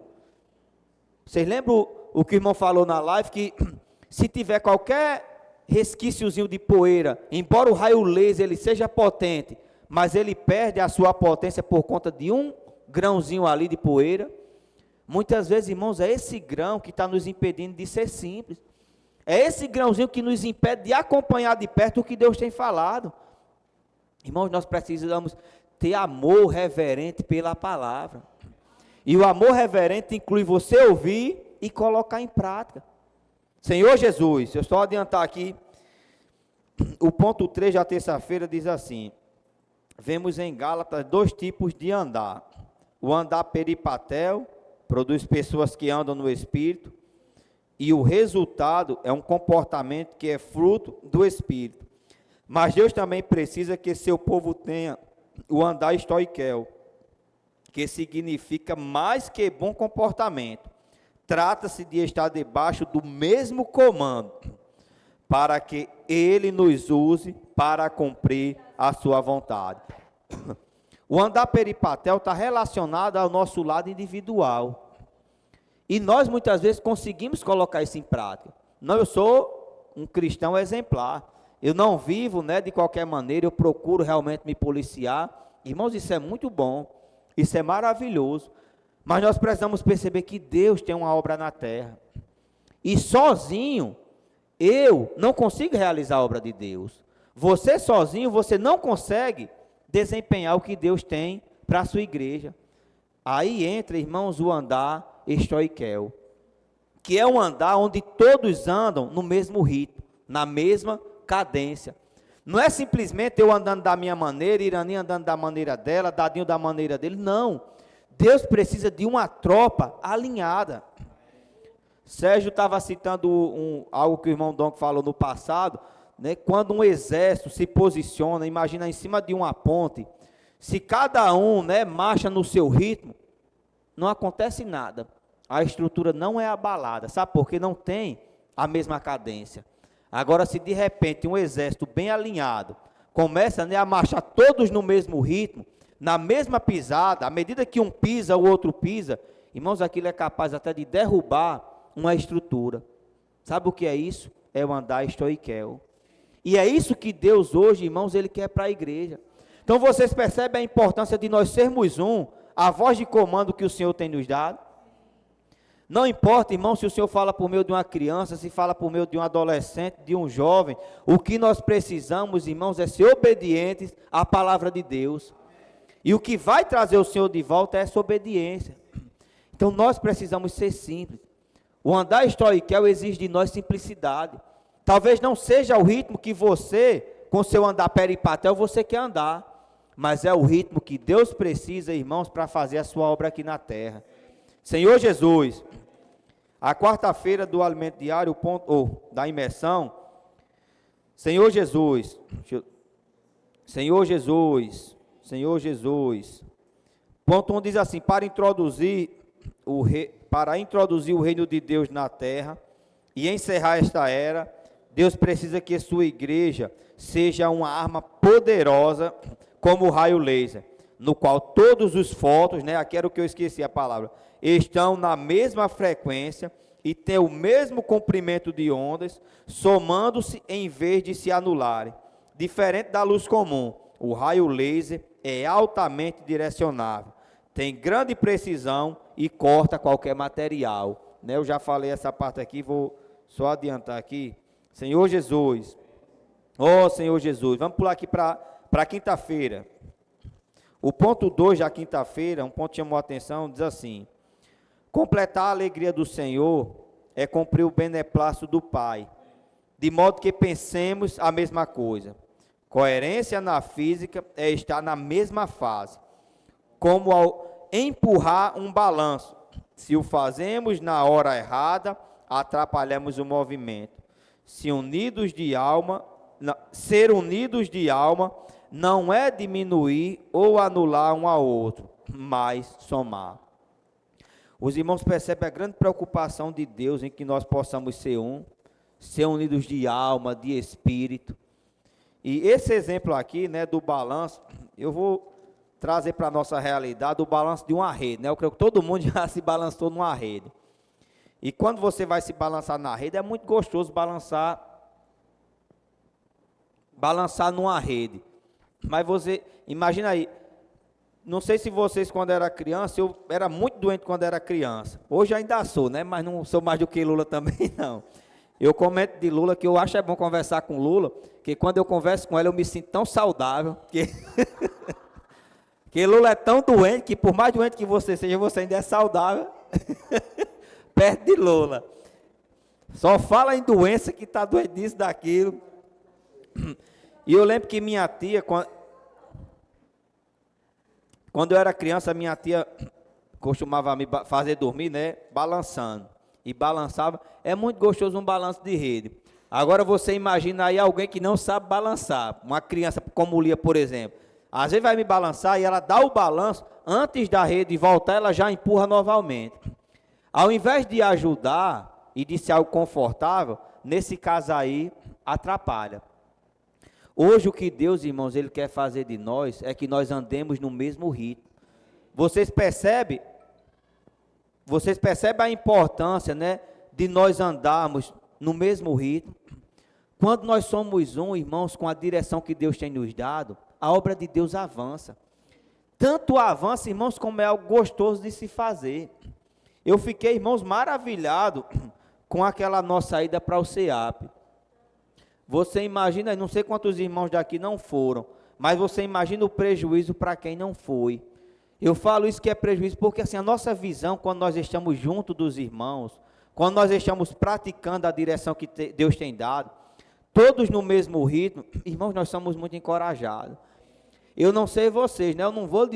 Vocês lembram o que o irmão falou na live, que se tiver qualquer resquíciozinho de poeira, embora o raio laser ele seja potente, mas ele perde a sua potência por conta de um grãozinho ali de poeira. Muitas vezes, irmãos, é esse grão que está nos impedindo de ser simples. É esse grãozinho que nos impede de acompanhar de perto o que Deus tem falado. Irmãos, nós precisamos ter amor reverente pela palavra. E o amor reverente inclui você ouvir e colocar em prática. Senhor Jesus, eu só adiantar aqui, o ponto 3 da terça-feira diz assim: vemos em Gálatas 2 tipos de andar. O andar peripatel produz pessoas que andam no Espírito, e o resultado é um comportamento que é fruto do Espírito. Mas Deus também precisa que seu povo tenha o andar estoiquel, que significa mais que bom comportamento. Trata-se de estar debaixo do mesmo comando, para que Ele nos use para cumprir a sua vontade. O andar peripatel está relacionado ao nosso lado individual. E nós muitas vezes conseguimos colocar isso em prática. Não, eu sou um cristão exemplar. Eu não vivo, de qualquer maneira, eu procuro realmente me policiar. Irmãos, isso é muito bom, isso é maravilhoso. Mas nós precisamos perceber que Deus tem uma obra na terra. E sozinho, eu não consigo realizar a obra de Deus. Você sozinho, você não consegue desempenhar o que Deus tem para a sua igreja. Aí entra, irmãos, o andar estoiquel, que é um andar onde todos andam no mesmo ritmo, na mesma cadência. Não é simplesmente eu andando da minha maneira, Irani andando da maneira dela, Dadinho da maneira dele, não. Deus precisa de uma tropa alinhada. Sérgio estava citando algo que o irmão Dom falou no passado, quando um exército se posiciona, imagina em cima de uma ponte, se cada um marcha no seu ritmo, não acontece nada, a estrutura não é abalada, sabe por quê? Não tem a mesma cadência. Agora, se de repente um exército bem alinhado começa a marchar todos no mesmo ritmo, na mesma pisada, à medida que um pisa, o outro pisa, irmãos, aquilo é capaz até de derrubar uma estrutura. Sabe o que é isso? É o andar estoiquel. E é isso que Deus hoje, irmãos, Ele quer para a igreja. Então vocês percebem a importância de nós sermos a voz de comando que o Senhor tem nos dado? Não importa, irmão, se o Senhor fala por meio de uma criança, se fala por meio de um adolescente, de um jovem, o que nós precisamos, irmãos, é ser obedientes à palavra de Deus. E o que vai trazer o Senhor de volta é essa obediência. Então nós precisamos ser simples. O andar estoiquel exige de nós simplicidade. Talvez não seja o ritmo que você, com seu andar peripatel, você quer andar. Mas é o ritmo que Deus precisa, irmãos, para fazer a sua obra aqui na terra. Senhor Jesus, a quarta-feira do alimento diário, da imersão, Senhor Jesus, ponto 1 diz assim: para introduzir o reino de Deus na terra e encerrar esta era, Deus precisa que sua igreja seja uma arma poderosa como o raio laser, no qual todos os fótons, aqui era o que eu esqueci a palavra, estão na mesma frequência e têm o mesmo comprimento de ondas, somando-se em vez de se anularem. Diferente da luz comum, o raio laser é altamente direcionável, tem grande precisão e corta qualquer material. Eu já falei essa parte aqui, vou só adiantar aqui. Senhor Jesus, Senhor Jesus, vamos pular aqui para quinta-feira. O ponto 2 da quinta-feira, um ponto que chamou a atenção, diz assim: completar a alegria do Senhor é cumprir o beneplácito do Pai, de modo que pensemos a mesma coisa. Coerência na física é estar na mesma fase, como ao empurrar um balanço. Se o fazemos na hora errada, atrapalhamos o movimento. Se unidos de alma, ser unidos de alma não é diminuir ou anular um ao outro, mas somar. Os irmãos percebem a grande preocupação de Deus em que nós possamos ser unidos de alma, de espírito. E esse exemplo aqui, né, do balanço, eu vou trazer para a nossa realidade o balanço de uma rede, né? Eu creio que todo mundo já se balançou numa rede. E quando você vai se balançar na rede, é muito gostoso balançar numa rede. Mas você, imagina aí, não sei se vocês quando era criança, eu era muito doente quando era criança. Hoje ainda sou, né? Mas não sou mais do que Lula também, não. Eu comento de Lula que eu acho bom conversar com Lula, que quando eu converso com ela eu me sinto tão saudável, que Lula é tão doente, que por mais doente que você seja, você ainda é saudável, perto de Lula. Só fala em doença que está doente disso, daquilo. E eu lembro que minha tia, quando eu era criança, minha tia costumava me fazer dormir, né, balançando. E balançava, é muito gostoso um balanço de rede. Agora você imagina aí alguém que não sabe balançar, uma criança como Lia, por exemplo. Às vezes vai me balançar e ela dá o balanço, antes da rede voltar, ela já empurra novamente. Ao invés de ajudar e de ser algo confortável, nesse caso aí, atrapalha. Hoje o que Deus, irmãos, Ele quer fazer de nós, é que nós andemos no mesmo ritmo. Vocês percebem a importância, né, de nós andarmos no mesmo ritmo? Quando nós somos irmãos, com a direção que Deus tem nos dado, a obra de Deus avança. Tanto avança, irmãos, como é algo gostoso de se fazer. Eu fiquei, irmãos, maravilhado com aquela nossa ida para o CEAP. Você imagina, não sei quantos irmãos daqui não foram, mas você imagina o prejuízo para quem não foi. Eu falo isso que é prejuízo porque assim, a nossa visão, quando nós estamos junto dos irmãos, quando nós estamos praticando a direção que Deus tem dado, todos no mesmo ritmo, irmãos, nós somos muito encorajados. Eu não sei vocês, né? Eu não vou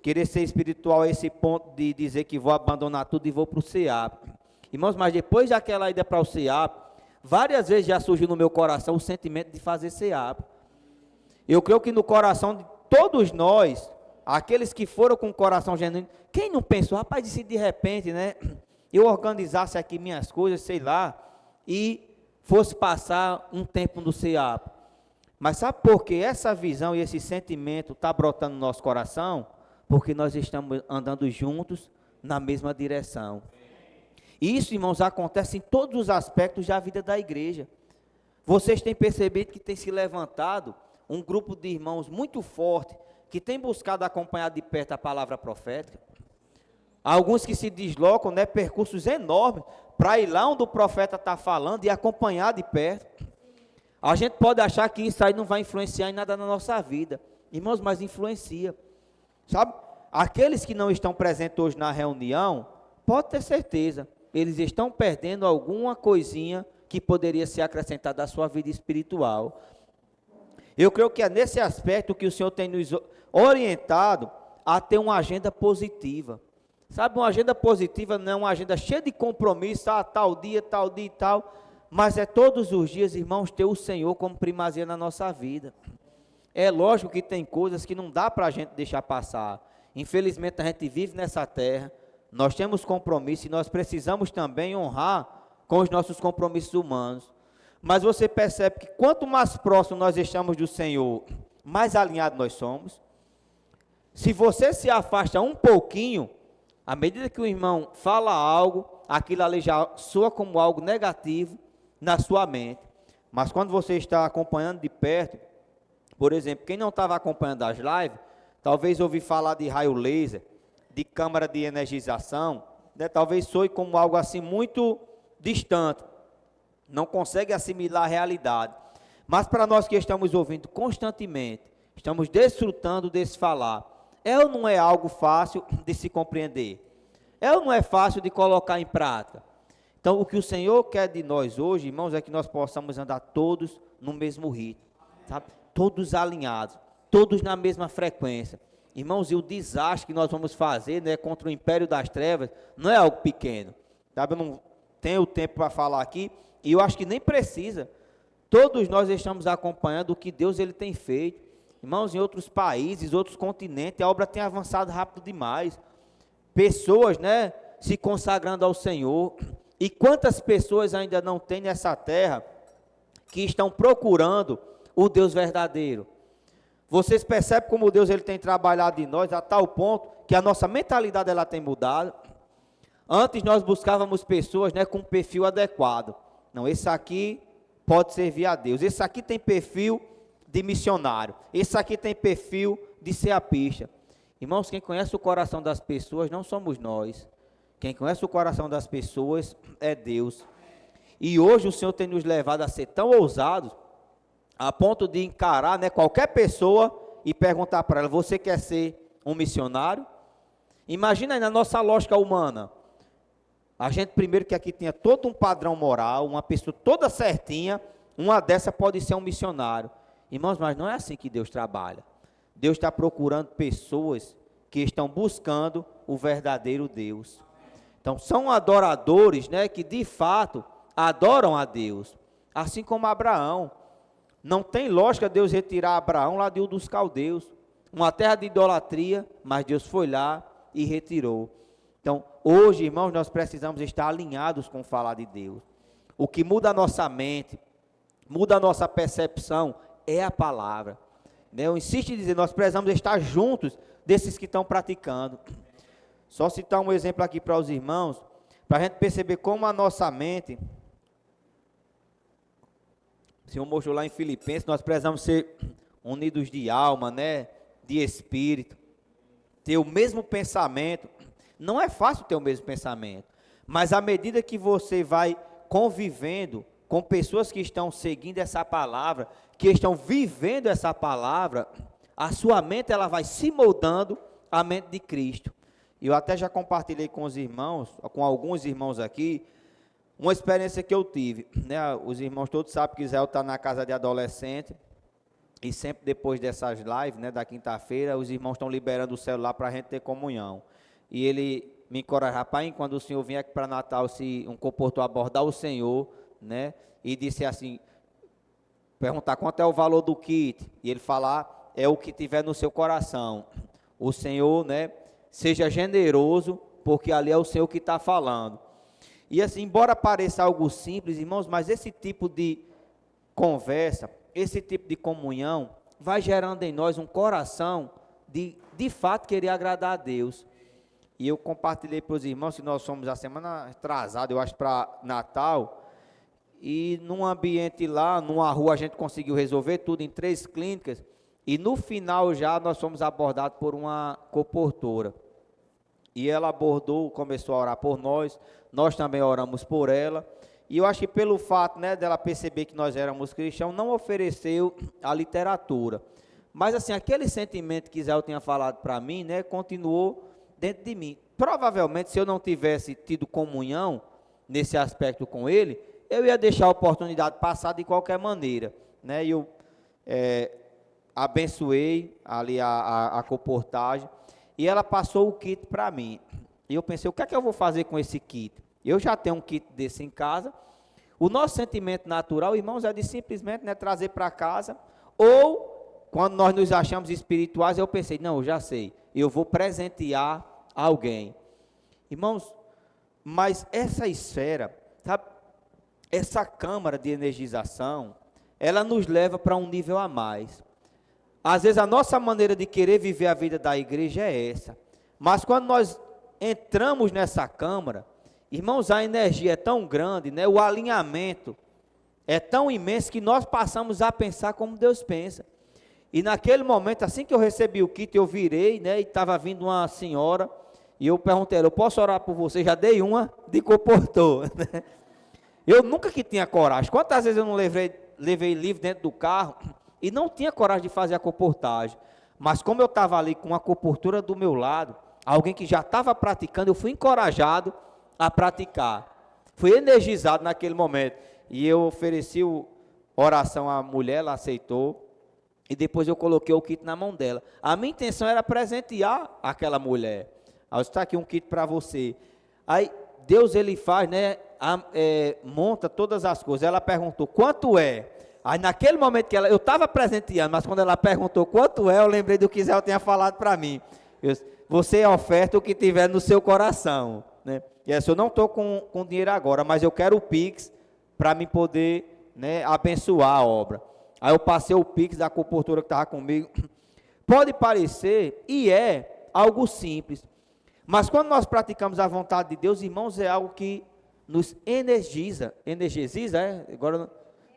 querer ser espiritual a esse ponto de dizer que vou abandonar tudo e vou para o CEAP. Irmãos, mas depois daquela ida para o CEAP, várias vezes já surgiu no meu coração o sentimento de fazer CEAP. Eu creio que no coração de todos nós, aqueles que foram com o coração genuíno, quem não pensou, rapaz, se de repente, né, eu organizasse aqui minhas coisas, sei lá, e fosse passar um tempo no CEAP. Mas sabe por que essa visão e esse sentimento está brotando no nosso coração? Porque nós estamos andando juntos na mesma direção. E isso, irmãos, acontece em todos os aspectos da vida da igreja. Vocês têm percebido que tem se levantado um grupo de irmãos muito forte, que tem buscado acompanhar de perto a palavra profética. Alguns que se deslocam, né, percursos enormes, para ir lá onde o profeta está falando e acompanhar de perto. A gente pode achar que isso aí não vai influenciar em nada na nossa vida. Irmãos, mas influencia. Sabe, aqueles que não estão presentes hoje na reunião, pode ter certeza, eles estão perdendo alguma coisinha que poderia ser acrescentada à sua vida espiritual. Eu creio que é nesse aspecto que o Senhor tem nos orientado a ter uma agenda positiva. Sabe, uma agenda positiva não é uma agenda cheia de compromisso, tal dia e tal, mas é todos os dias, irmãos, ter o Senhor como primazia na nossa vida. É lógico que tem coisas que não dá para a gente deixar passar. Infelizmente a gente vive nessa terra, nós temos compromisso e nós precisamos também honrar com os nossos compromissos humanos. Mas você percebe que quanto mais próximo nós estamos do Senhor, mais alinhados nós somos. Se você se afasta um pouquinho, à medida que o irmão fala algo, aquilo ali já soa como algo negativo na sua mente. Mas quando você está acompanhando de perto, por exemplo, quem não estava acompanhando as lives, talvez ouvi falar de raio laser, de câmara de energização, né? Talvez soe como algo assim muito distante, não consegue assimilar a realidade. Mas para nós que estamos ouvindo constantemente, estamos desfrutando desse falar, é ou não é algo fácil de se compreender? É ou não é fácil de colocar em prática? Então, o que o Senhor quer de nós hoje, irmãos, é que nós possamos andar todos no mesmo ritmo, sabe? Todos alinhados, todos na mesma frequência. Irmãos, e o desastre que nós vamos fazer, né, contra o império das trevas, não é algo pequeno. Sabe? Eu não tenho tempo para falar aqui, e eu acho que nem precisa. todos nós estamos acompanhando o que Deus ele tem feito. Irmãos, em outros países, outros continentes, a obra tem avançado rápido demais. Pessoas, né, se consagrando ao Senhor. E quantas pessoas ainda não tem nessa terra que estão procurando o Deus verdadeiro? Vocês percebem como Deus ele tem trabalhado em nós a tal ponto que a nossa mentalidade ela tem mudado. Antes nós buscávamos pessoas, né, com um perfil adequado. Não, esse aqui pode servir a Deus. Esse aqui tem perfil de missionário. Esse aqui tem perfil de ceapista. Irmãos, quem conhece o coração das pessoas não somos nós. Quem conhece o coração das pessoas é Deus. E hoje o Senhor tem nos levado a ser tão ousados, a ponto de encarar, né, qualquer pessoa e perguntar para ela: você quer ser um missionário? Imagina aí na nossa lógica humana. A gente primeiro que aqui tinha todo um padrão moral, uma pessoa toda certinha, uma dessa pode ser um missionário. Irmãos, mas não é assim que Deus trabalha. Deus está procurando pessoas que estão buscando o verdadeiro Deus. Então, são adoradores, né, que de fato adoram a Deus. Assim como Abraão. Não tem lógica Deus retirar Abraão lá de Ur dos Caldeus. Uma terra de idolatria, mas Deus foi lá e retirou. Então, hoje, irmãos, nós precisamos estar alinhados com o falar de Deus. O que muda a nossa mente, muda a nossa percepção, é a palavra. Eu insisto em dizer, nós precisamos estar juntos desses que estão praticando. Só citar um exemplo aqui para os irmãos, para a gente perceber como a nossa mente, o Senhor mostrou lá em Filipenses, nós precisamos ser unidos de alma, né, de espírito, ter o mesmo pensamento. Não é fácil ter o mesmo pensamento, mas à medida que você vai convivendo com pessoas que estão seguindo essa palavra, que estão vivendo essa palavra, a sua mente ela vai se moldando à mente de Cristo. Eu até já compartilhei com os irmãos, com alguns irmãos aqui, uma experiência que eu tive, né? Os irmãos todos sabem que Israel está na casa de adolescente, e sempre depois dessas lives, né, da quinta-feira, os irmãos estão liberando o celular para a gente ter comunhão. E ele me encorajou: rapaz, quando o senhor vier aqui para Natal, se um comportou abordar o senhor, né, e disse assim, perguntar quanto é o valor do kit, e ele falar, é o que tiver no seu coração. O Senhor, né, seja generoso, porque ali é o Senhor que está falando. E assim, embora pareça algo simples, irmãos, mas esse tipo de conversa, esse tipo de comunhão, vai gerando em nós um coração de fato querer agradar a Deus. E eu compartilhei para os irmãos que nós fomos a semana atrasada, eu acho, para Natal, e num ambiente lá, numa rua, a gente conseguiu resolver tudo em 3 clínicas, e no final já nós fomos abordados por uma comportora. E ela abordou, começou a orar por nós também oramos por ela, e eu acho que pelo fato, né, dela perceber que nós éramos cristãos, não ofereceu a literatura. Mas assim, aquele sentimento que Israel tinha falado para mim, né, continuou dentro de mim. Provavelmente, se eu não tivesse tido comunhão nesse aspecto com ele, eu ia deixar a oportunidade passar de qualquer maneira, né? E eu abençoei ali a comportagem, e ela passou o kit para mim. E eu pensei, o que é que eu vou fazer com esse kit? Eu já tenho um kit desse em casa. O nosso sentimento natural, irmãos, é de simplesmente, né, trazer para casa, ou quando nós nos achamos espirituais, eu pensei, não, eu já sei, eu vou presentear alguém. Irmãos, mas essa esfera, sabe, essa câmara de energização, ela nos leva para um nível a mais. Às vezes a nossa maneira de querer viver a vida da igreja é essa, mas quando nós entramos nessa câmara, irmãos, a energia é tão grande, né, o alinhamento é tão imenso que nós passamos a pensar como Deus pensa. E naquele momento, assim que eu recebi o kit, eu virei, né, e estava vindo uma senhora, e eu perguntei a ela, eu posso orar por você? Já dei uma de comportor, né? Eu nunca que tinha coragem. Quantas vezes eu não levei livro dentro do carro e não tinha coragem de fazer a comportagem. Mas como eu estava ali com a comportura do meu lado, alguém que já estava praticando, eu fui encorajado a praticar. Fui energizado naquele momento. E eu ofereci oração à mulher, ela aceitou. E depois eu coloquei o kit na mão dela. A minha intenção era presentear aquela mulher. Aí está aqui um kit para você. Aí Deus ele faz, né? Monta todas as coisas. Ela perguntou, quanto é? Aí naquele momento que eu estava presenteando, mas quando ela perguntou quanto é, eu lembrei do que Zé tinha falado para mim. Você oferta o que tiver no seu coração, né? E assim, eu não estou com dinheiro agora, mas eu quero o Pix para me poder, né, abençoar a obra. Aí eu passei o Pix da comportura que estava comigo. Pode parecer, e é, algo simples. Mas quando nós praticamos a vontade de Deus, irmãos, é algo que nos energiza. Agora,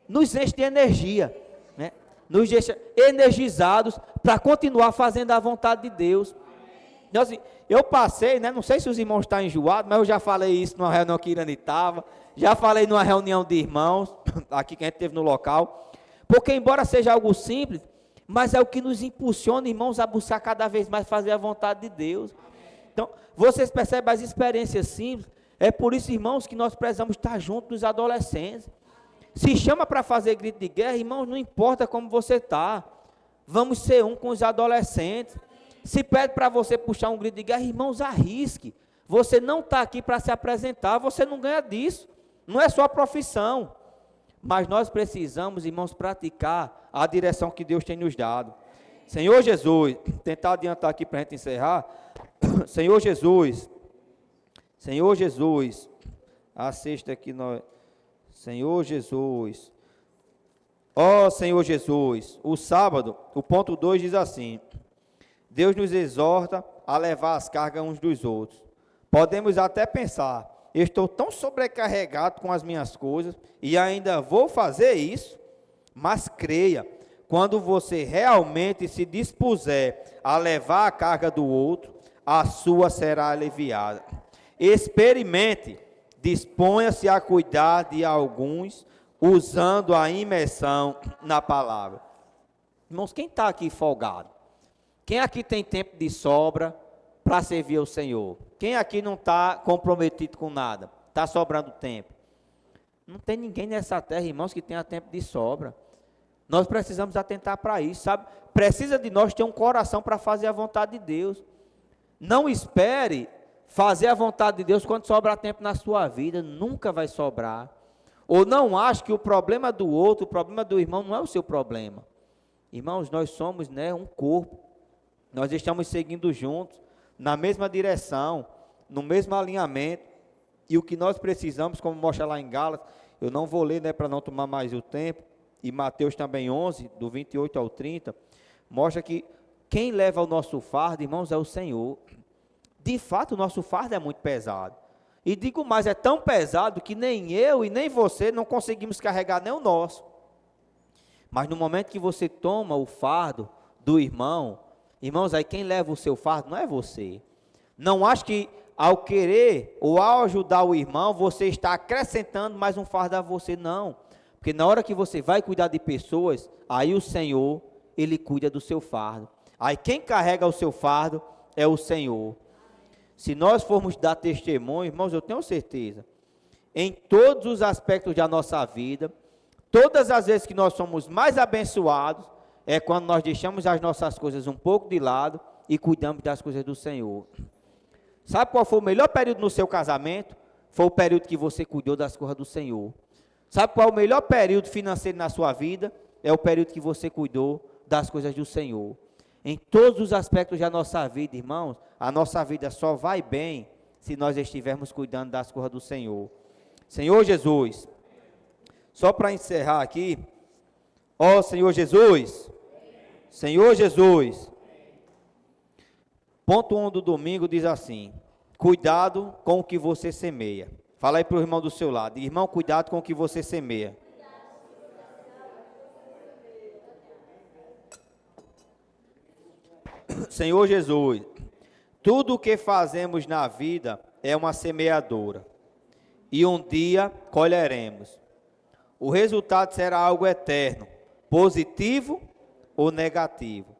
nos enche de energia, né? Nos deixa energizados para continuar fazendo a vontade de Deus. Então, assim, eu passei, né? Não sei se os irmãos estão enjoados, mas eu já falei isso numa reunião que Irani estava. Já falei numa reunião de irmãos, aqui que a gente teve no local. Porque embora seja algo simples, mas é o que nos impulsiona, irmãos, a buscar cada vez mais fazer a vontade de Deus. Então, vocês percebem as experiências simples. É por isso, irmãos, que nós precisamos estar juntos dos adolescentes. Se chama para fazer grito de guerra, irmãos, não importa como você está. Vamos ser um com os adolescentes. Se pede para você puxar um grito de guerra, irmãos, arrisque. Você não está aqui para se apresentar, você não ganha disso. Não é sua profissão. Mas nós precisamos, irmãos, praticar a direção que Deus tem nos dado. Senhor Jesus, tentar adiantar aqui para a gente encerrar. Senhor Jesus, a sexta aqui nós... Senhor Jesus, ó Senhor Jesus, o sábado, o ponto 2 diz assim: Deus nos exorta a levar as cargas uns dos outros. Podemos até pensar, eu estou tão sobrecarregado com as minhas coisas e ainda vou fazer isso, mas creia, quando você realmente se dispuser a levar a carga do outro, a sua será aliviada. Experimente. Disponha-se a cuidar de alguns, usando a imersão na palavra. Irmãos, quem está aqui folgado? Quem aqui tem tempo de sobra para servir ao Senhor? Quem aqui não está comprometido com nada? Está sobrando tempo? Não tem ninguém nessa terra, irmãos, que tenha tempo de sobra. Nós precisamos atentar para isso, sabe? Precisa de nós ter um coração para fazer a vontade de Deus. Não espere fazer a vontade de Deus quando sobrar tempo na sua vida, nunca vai sobrar. Ou não ache que o problema do outro, o problema do irmão não é o seu problema. Irmãos, nós somos, né, um corpo. Nós estamos seguindo juntos, na mesma direção, no mesmo alinhamento. E o que nós precisamos, como mostra lá em Gálatas, eu não vou ler, né, para não tomar mais o tempo, e Mateus também 11, do 28 ao 30, mostra que quem leva o nosso fardo, irmãos, é o Senhor. De fato, o nosso fardo é muito pesado. E digo mais, é tão pesado que nem eu e nem você não conseguimos carregar nem o nosso. Mas no momento que você toma o fardo do irmão, irmãos, aí quem leva o seu fardo não é você. Não acho que ao querer ou ao ajudar o irmão, você está acrescentando mais um fardo a você, não. Porque na hora que você vai cuidar de pessoas, aí o Senhor, Ele cuida do seu fardo. Aí quem carrega o seu fardo é o Senhor. Se nós formos dar testemunho, irmãos, eu tenho certeza, em todos os aspectos da nossa vida, todas as vezes que nós somos mais abençoados, é quando nós deixamos as nossas coisas um pouco de lado e cuidamos das coisas do Senhor. Sabe qual foi o melhor período no seu casamento? Foi o período que você cuidou das coisas do Senhor. Sabe qual é o melhor período financeiro na sua vida? É o período que você cuidou das coisas do Senhor. Em todos os aspectos da nossa vida, irmãos, a nossa vida só vai bem se nós estivermos cuidando das coisas do Senhor. Senhor Jesus, só para encerrar aqui, ó Senhor Jesus, Senhor Jesus, ponto 1 do domingo diz assim: cuidado com o que você semeia. Fala aí para o irmão do seu lado, irmão, cuidado com o que você semeia. Senhor Jesus, tudo o que fazemos na vida é uma semeadura, e um dia colheremos. O resultado será algo eterno, positivo ou negativo.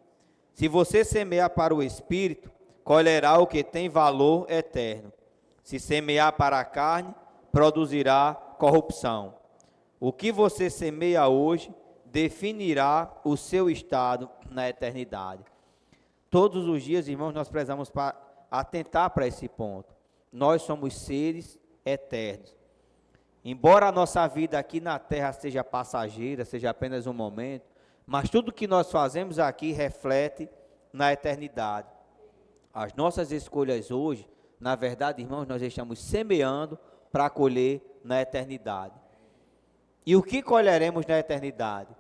Se você semear para o Espírito, colherá o que tem valor eterno. Se semear para a carne, produzirá corrupção. O que você semeia hoje definirá o seu estado na eternidade. Todos os dias, irmãos, nós precisamos atentar para esse ponto. Nós somos seres eternos. Embora a nossa vida aqui na terra seja passageira, seja apenas um momento, mas tudo que nós fazemos aqui reflete na eternidade. As nossas escolhas hoje, na verdade, irmãos, nós estamos semeando para colher na eternidade. E o que colheremos na eternidade?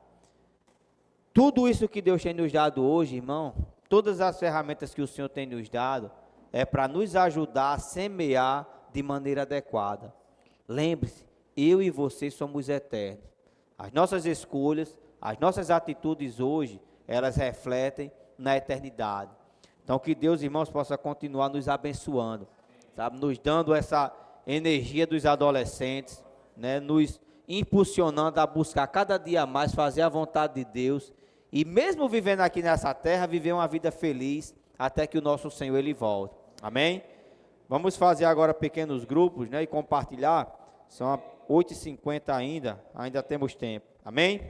Tudo isso que Deus tem nos dado hoje, irmão, todas as ferramentas que o Senhor tem nos dado, é para nos ajudar a semear de maneira adequada. Lembre-se, eu e você somos eternos. As nossas escolhas, as nossas atitudes hoje, elas refletem na eternidade. Então, que Deus, irmãos, possa continuar nos abençoando, sabe? Nos dando essa energia dos adolescentes, né? Nos impulsionando a buscar cada dia mais fazer a vontade de Deus. E mesmo vivendo aqui nessa terra, viver uma vida feliz, até que o nosso Senhor, Ele volte. Amém? Vamos fazer agora pequenos grupos, né? E compartilhar. São 8h50 ainda temos tempo. Amém?